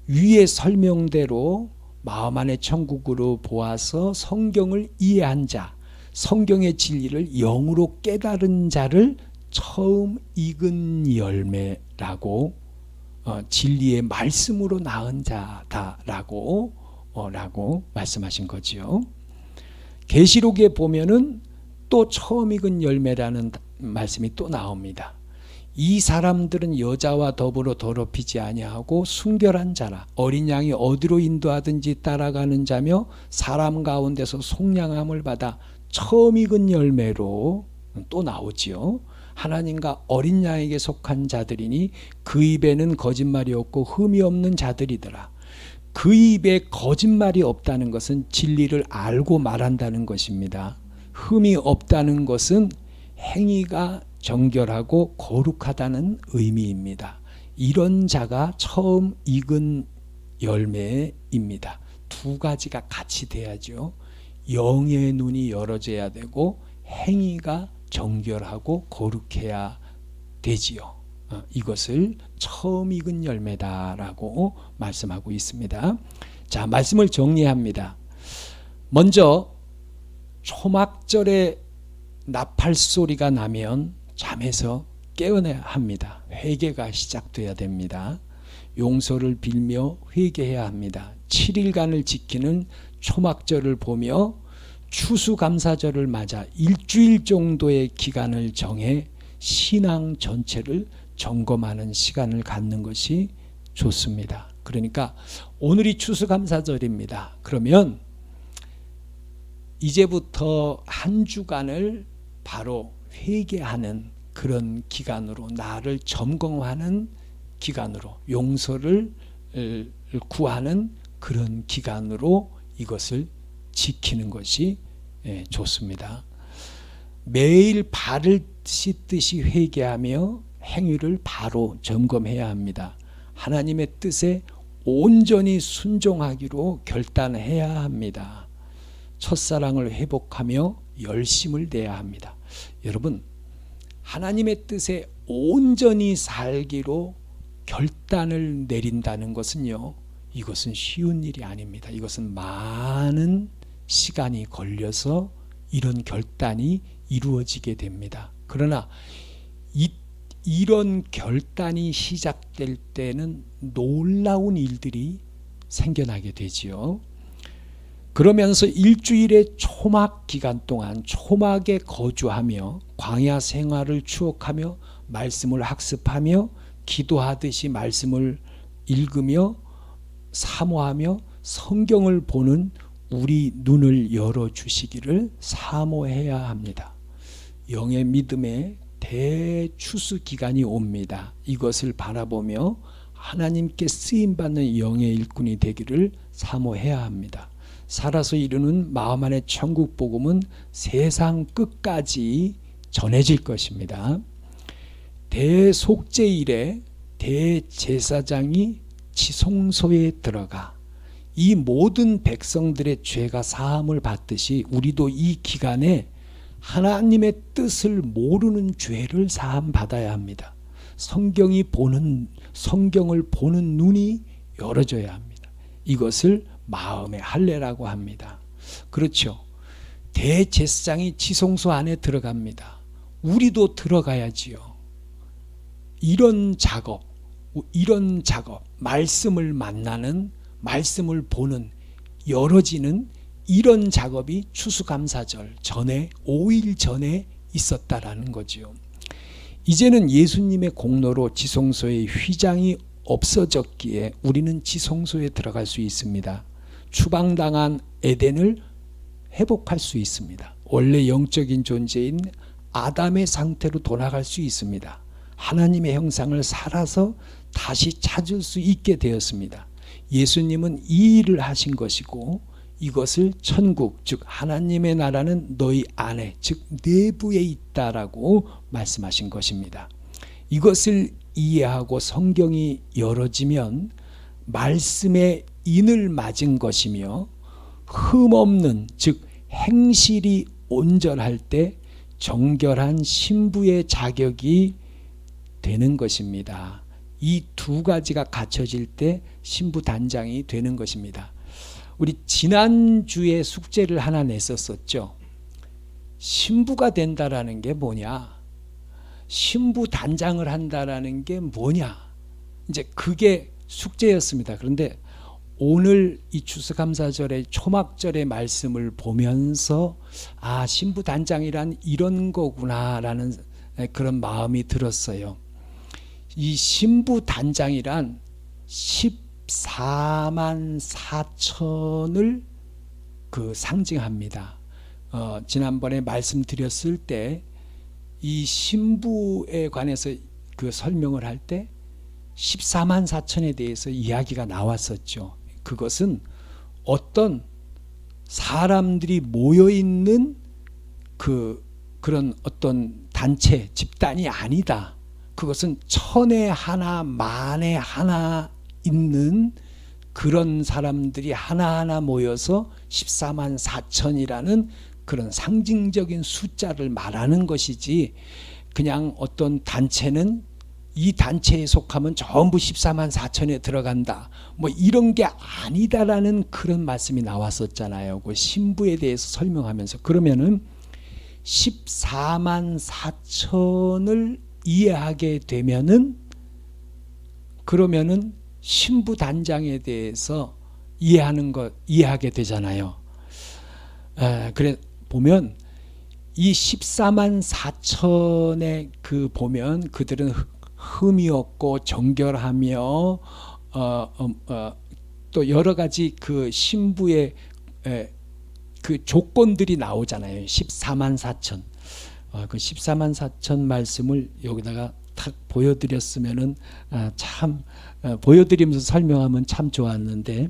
위의 설명대로 마음 안의 천국으로 보아서 성경을 이해한 자, 성경의 진리를 영으로 깨달은 자를 처음 익은 열매라고 진리의 말씀으로 낳은 자다라고 말씀하신 거지요. 계시록에 보면은 또 처음 익은 열매라는 말씀이 또 나옵니다. 이 사람들은 여자와 더불어 더럽히지 아니하고 순결한 자라. 어린 양이 어디로 인도하든지 따라가는 자며 사람 가운데서 속량함을 받아 처음 익은 열매로 또 나오지요. 하나님과 어린 양에게 속한 자들이니 그 입에는 거짓말이 없고 흠이 없는 자들이더라. 그 입에 거짓말이 없다는 것은 진리를 알고 말한다는 것입니다. 흠이 없다는 것은 행위가 정결하고 거룩하다는 의미입니다. 이런 자가 처음 익은 열매입니다. 두 가지가 같이 돼야죠. 영의 눈이 열어져야 되고 행위가 정결하고 거룩해야 되지요. 이것을 처음 익은 열매다라고 말씀하고 있습니다. 자, 말씀을 정리합니다. 먼저 초막절에 나팔 소리가 나면 잠에서 깨어나야 합니다. 회개가 시작돼야 됩니다. 용서를 빌며 회개해야 합니다. 7일간을 지키는 초막절을 보며 추수감사절을 맞아 일주일 정도의 기간을 정해 신앙 전체를 점검하는 시간을 갖는 것이 좋습니다. 그러니까 오늘이 추수감사절입니다. 그러면 이제부터 한 주간을 바로 회개하는 그런 기간으로, 나를 점검하는 기간으로, 용서를 구하는 그런 기간으로 이것을 지키는 것이 좋습니다. 매일 발을 씻듯이 회개하며 행위를 바로 점검해야 합니다. 하나님의 뜻에 온전히 순종하기로 결단해야 합니다. 첫사랑을 회복하며 열심을 내야 합니다. 여러분, 하나님의 뜻에 온전히 살기로 결단을 내린다는 것은요, 이것은 쉬운 일이 아닙니다. 이것은 많은 시간이 걸려서 이런 결단이 이루어지게 됩니다. 그러나 이런 결단이 시작될 때는 놀라운 일들이 생겨나게 되지요. 그러면서 일주일의 초막 기간 동안 초막에 거주하며 광야 생활을 추억하며 말씀을 학습하며 기도하듯이 말씀을 읽으며 사모하며 성경을 보는 우리 눈을 열어주시기를 사모해야 합니다. 영의 믿음의 대추수 기간이 옵니다. 이것을 바라보며 하나님께 쓰임받는 영의 일꾼이 되기를 사모해야 합니다. 살아서 이루는 마음 안의 천국 복음은 세상 끝까지 전해질 것입니다. 대속죄일에 대제사장이 지성소에 들어가 이 모든 백성들의 죄가 사함을 받듯이 우리도 이 기간에 하나님의 뜻을 모르는 죄를 사함 받아야 합니다. 성경을 보는 눈이 열어져야 합니다. 이것을 마음의 할례라고 합니다. 그렇죠. 대제사장이 지성소 안에 들어갑니다. 우리도 들어가야지요. 이런 작업, 말씀을 만나는, 말씀을 보는, 열어지는 이런 작업이 추수감사절 전에 5일 전에 있었다라는 거죠. 이제는 예수님의 공로로 지성소의 휘장이 없어졌기에 우리는 지성소에 들어갈 수 있습니다. 추방당한 에덴을 회복할 수 있습니다. 원래 영적인 존재인 아담의 상태로 돌아갈 수 있습니다. 하나님의 형상을 살아서 다시 찾을 수 있게 되었습니다. 예수님은 이 일을 하신 것이고 이것을 천국, 즉 하나님의 나라는 너희 안에, 즉 내부에 있다라고 말씀하신 것입니다. 이것을 이해하고 성경이 열어지면 말씀의 인을 맞은 것이며 흠없는, 즉 행실이 온전할 때 정결한 신부의 자격이 되는 것입니다. 이 두 가지가 갖춰질 때 신부 단장이 되는 것입니다. 우리 지난주에 숙제를 하나 냈었죠. 신부가 된다라는 게 뭐냐? 신부 단장을 한다라는 게 뭐냐? 이제 그게 숙제였습니다. 그런데 오늘 이 추수감사절의 초막절의 말씀을 보면서 신부 단장이란 이런 거구나라는 그런 마음이 들었어요. 이 신부 단장이란 14만 4천을 상징합니다. 지난번에 말씀드렸을 때 이 신부에 관해서 설명을 할 때 14만 4천에 대해서 이야기가 나왔었죠. 그것은 어떤 사람들이 모여있는 그런 어떤 단체, 집단이 아니다. 그것은 천에 하나, 만에 하나 있는 그런 사람들이 하나하나 모여서 14만 4천이라는 그런 상징적인 숫자를 말하는 것이지, 그냥 어떤 단체는 이 단체에 속하면 전부 14만 4천에 들어간다, 뭐 이런 게 아니다라는 그런 말씀이 나왔었잖아요. 그 신부에 대해서 설명하면서. 그러면은 14만 4천을 이해하게 되면은, 그러면은 신부 단장에 대해서 이해하게 되잖아요. 그래 보면 이 14만 4천의 그 보면 그들은 흠이 없고 정결하며 또 여러 가지 그 신부의 그 조건들이 나오잖아요. 14만 4천. 그 14만 4천 말씀을 여기다가 탁 보여드렸으면은 참 보여드리면서 설명하면 참 좋았는데,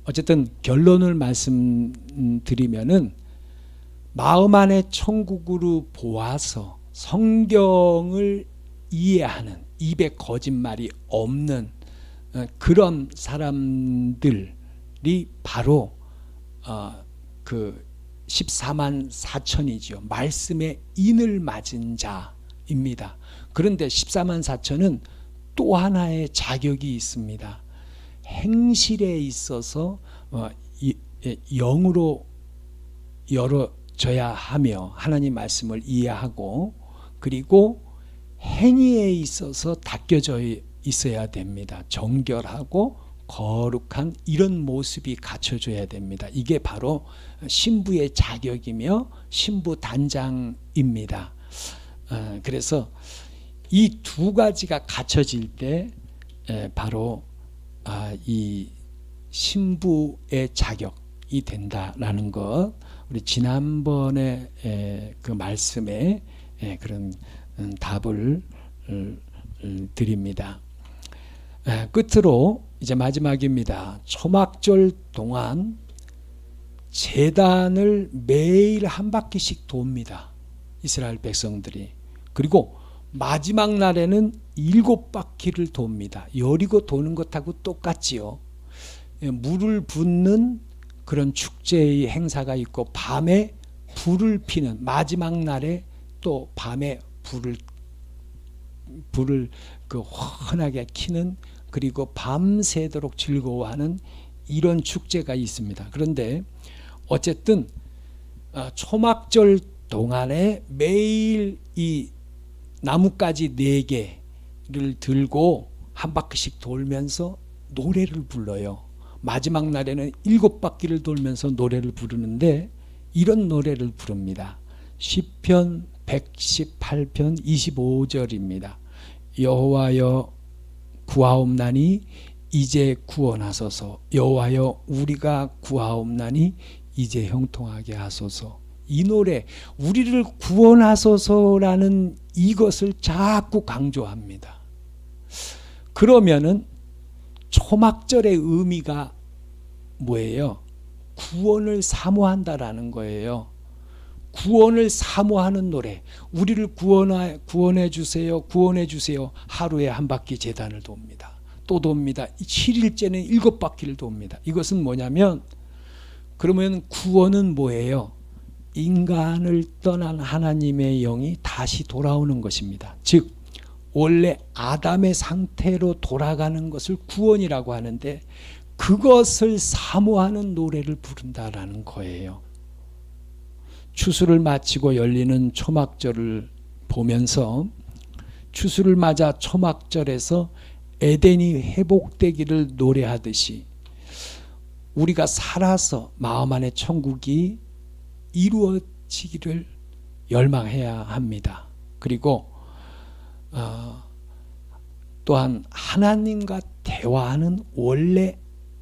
어쨌든 결론을 말씀드리면은 마음 안에 천국으로 보아서 성경을 이해하는, 입에 거짓말이 없는 그런 사람들이 바로 그 14만 4천이죠. 말씀의 인을 맞은 자입니다. 그런데 14만 4천은 또 하나의 자격이 있습니다. 행실에 있어서 영으로 열어져야 하며 하나님 말씀을 이해하고, 그리고 행위에 있어서 닦여져 있어야 됩니다. 정결하고 거룩한 이런 모습이 갖춰져야 됩니다. 이게 바로 신부의 자격이며 신부 단장입니다. 그래서 이 두 가지가 갖춰질 때 바로 이 신부의 자격이 된다라는 것, 우리 지난번에 그 말씀에 그런 답을 드립니다. 끝으로 이제 마지막입니다. 초막절 동안 제단을 매일 한 바퀴씩 돕니다. 이스라엘 백성들이. 그리고 마지막 날에는 7바퀴를 돕니다. 여리고 도는 것하고 똑같지요. 물을 붓는 그런 축제의 행사가 있고, 밤에 불을 피는, 마지막 날에 또 밤에 불을 그 환하게 켜는, 그리고 밤새도록 즐거워하는 이런 축제가 있습니다. 그런데 어쨌든 초막절 동안에 매일 이 나뭇가지 4개를 들고 한 바퀴씩 돌면서 노래를 불러요. 마지막 날에는 7바퀴를 돌면서 노래를 부르는데, 이런 노래를 부릅니다. 시편 118편 25절입니다. 여호와여 구하옵나니 이제 구원하소서. 여호와여 우리가 구하옵나니 이제 형통하게 하소서. 이 노래, 우리를 구원하소서라는 이것을 자꾸 강조합니다. 그러면은 초막절의 의미가 뭐예요? 구원을 사모한다라는 거예요. 구원을 사모하는 노래, 우리를 구원해 주세요, 구원해 주세요. 하루에 한 바퀴 제단을 돕니다. 또 돕니다. 7일째는 7바퀴를 돕니다. 이것은 뭐냐면, 그러면 구원은 뭐예요? 인간을 떠난 하나님의 영이 다시 돌아오는 것입니다. 즉 원래 아담의 상태로 돌아가는 것을 구원이라고 하는데, 그것을 사모하는 노래를 부른다라는 거예요. 추수를 마치고 열리는 초막절을 보면서, 추수를 맞아 초막절에서 에덴이 회복되기를 노래하듯이 우리가 살아서 마음 안에 천국이 이루어지기를 열망해야 합니다. 그리고 또한 하나님과 대화하는 원래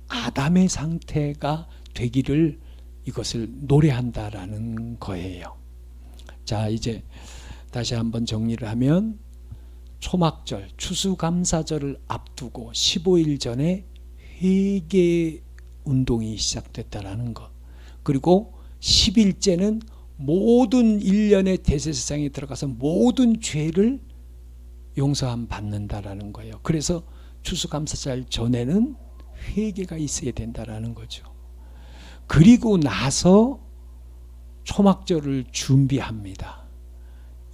아담의 상태가 되기를, 이것을 노래한다라는 거예요. 자, 이제 다시 한번 정리를 하면, 초막절, 추수감사절을 앞두고 15일 전에 회개 운동이 시작됐다라는 것, 그리고 10일째는 모든 일련의 대제사장에 들어가서 모든 죄를 용서함 받는다라는 거예요. 그래서 추수감사절 전에는 회개가 있어야 된다라는 거죠. 그리고 나서 초막절을 준비합니다.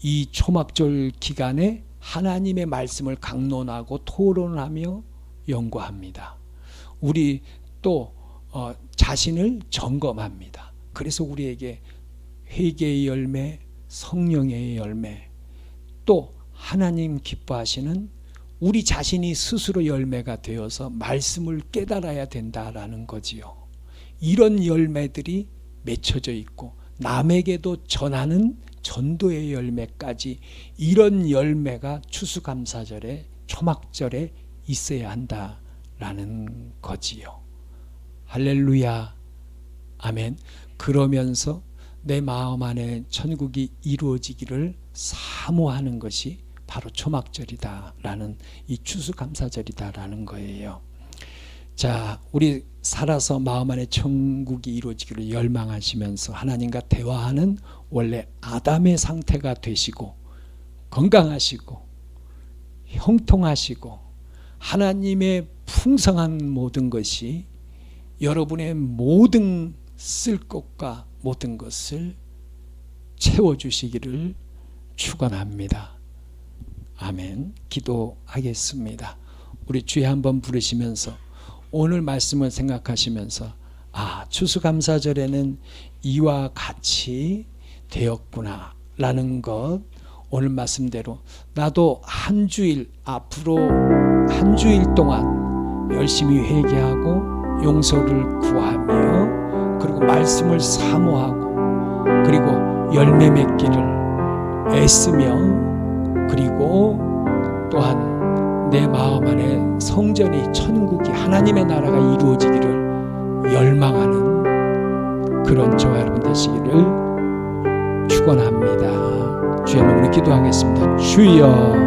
이 초막절 기간에 하나님의 말씀을 강론하고 토론하며 연구합니다. 우리 또 자신을 점검합니다. 그래서 우리에게 회개의 열매, 성령의 열매, 또 하나님 기뻐하시는 우리 자신이 스스로 열매가 되어서 말씀을 깨달아야 된다라는 거지요. 이런 열매들이 맺혀져 있고 남에게도 전하는 전도의 열매까지, 이런 열매가 추수감사절에 초막절에 있어야 한다라는 거지요. 할렐루야, 아멘. 그러면서 내 마음 안에 천국이 이루어지기를 사모하는 것이 바로 초막절이다라는, 이 추수감사절이다라는 거예요. 자, 우리 살아서 마음 안에 천국이 이루어지기를 열망하시면서 하나님과 대화하는 원래 아담의 상태가 되시고 건강하시고 형통하시고 하나님의 풍성한 모든 것이 여러분의 모든 쓸 것과 모든 것을 채워주시기를 축원합니다. 아멘. 기도하겠습니다. 우리 주여 한번 부르시면서 오늘 말씀을 생각하시면서 추수감사절에는 이와 같이 되었구나 라는 것, 오늘 말씀대로 나도 한 주일, 앞으로 한 주일 동안 열심히 회개하고 용서를 구하며, 그리고 말씀을 사모하고, 그리고 열매 맺기를 애쓰며, 그리고 또한 내 마음 안에 성전이, 천국이, 하나님의 나라가 이루어지기를 열망하는 그런 저와 여러분 되시기를 축원합니다. 주여, 우리 기도하겠습니다. 주여,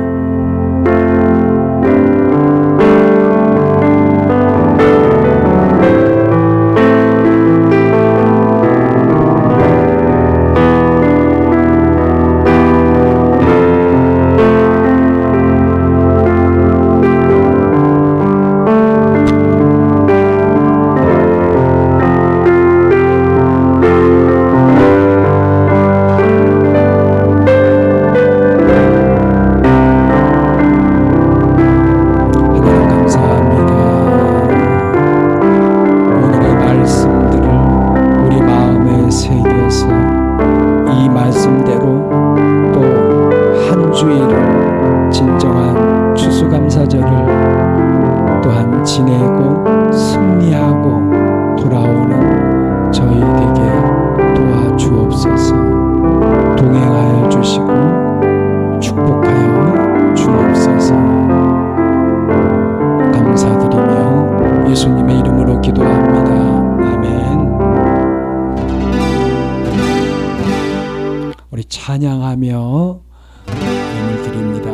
지내고 승리하고 돌아오는 저희 되게 도와주옵소서. 동행하여 주시고 축복하여 주옵소서. 감사드리며 예수님의 이름으로 기도합니다. 아멘. 우리 찬양하며 예물 드립니다.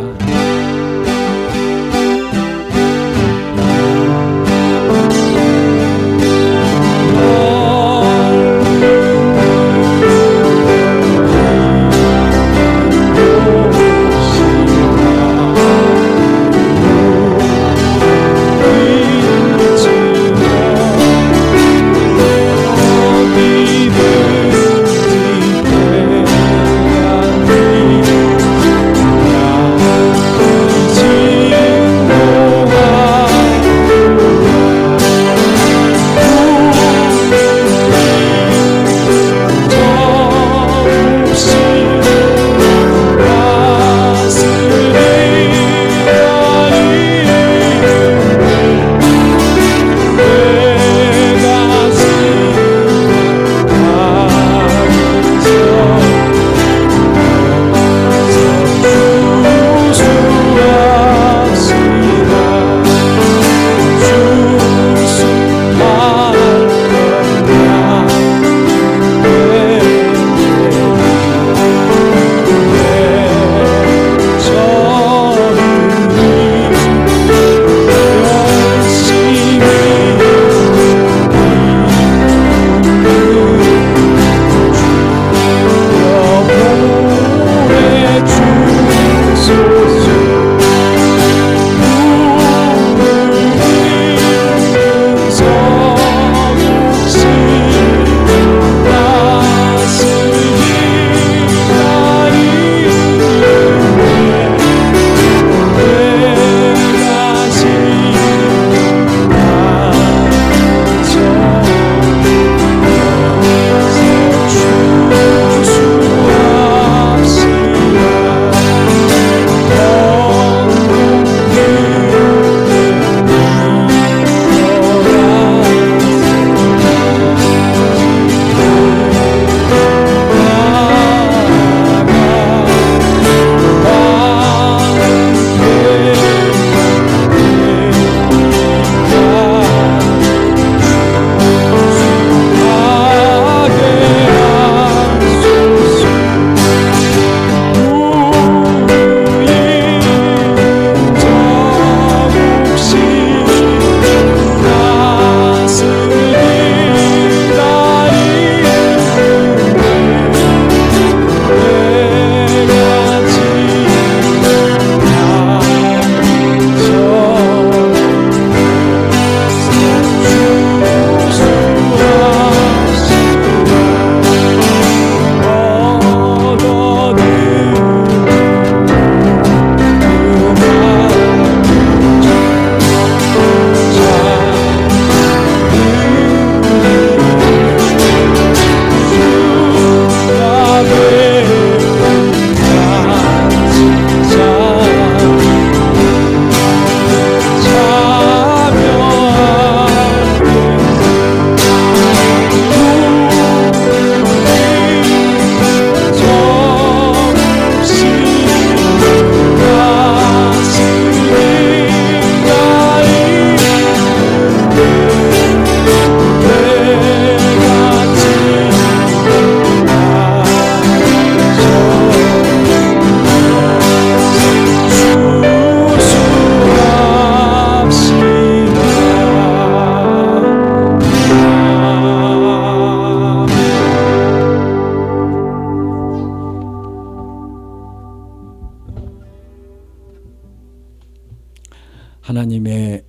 하나님의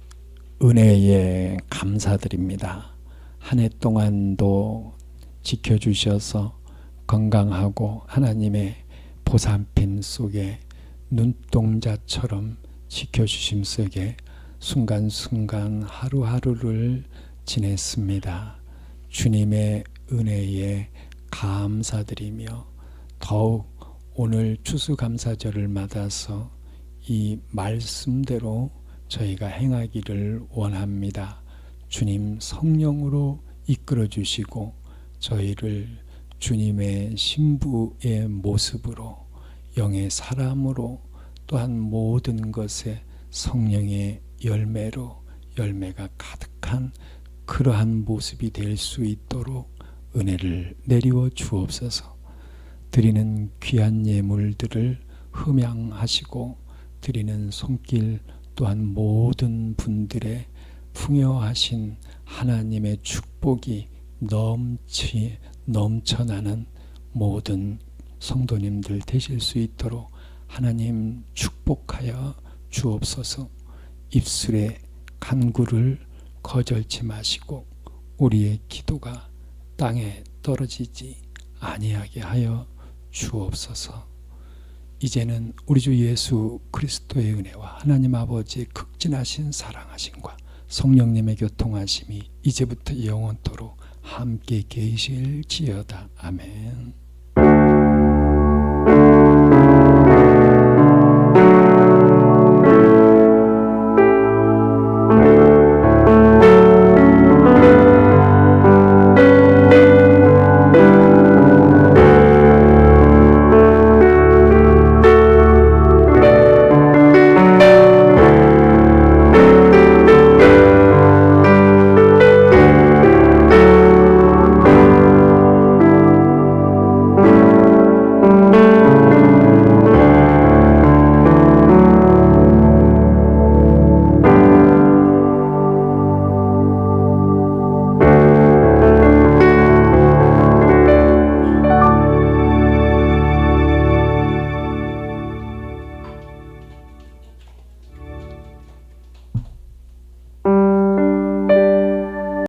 은혜에 감사드립니다. 한 해 동안도 지켜주셔서 건강하고 하나님의 보살핌 속에 눈동자처럼 지켜주심 속에 순간순간 하루하루를 지냈습니다. 주님의 은혜에 감사드리며 더욱 오늘 추수감사절을 맞아서 이 말씀대로 저희가 행하기를 원합니다. 주님 성령으로 이끌어 주시고 저희를 주님의 신부의 모습으로 영의 사람으로 또한 모든 것에 성령의 열매로 열매가 가득한 그러한 모습이 될 수 있도록 은혜를 내리워 주옵소서. 드리는 귀한 예물들을 흠양하시고 드리는 손길 또한 모든 분들의 풍요하신 하나님의 축복이 넘쳐나는 모든 성도님들 되실 수 있도록 하나님 축복하여 주옵소서. 입술의 간구를 거절치 마시고 우리의 기도가 땅에 떨어지지 아니하게 하여 주옵소서. 이제는 우리 주 예수 그리스도의 은혜와 하나님 아버지의 극진하신 사랑하심과 성령님의 교통하심이 이제부터 영원토록 함께 계실지어다. 아멘.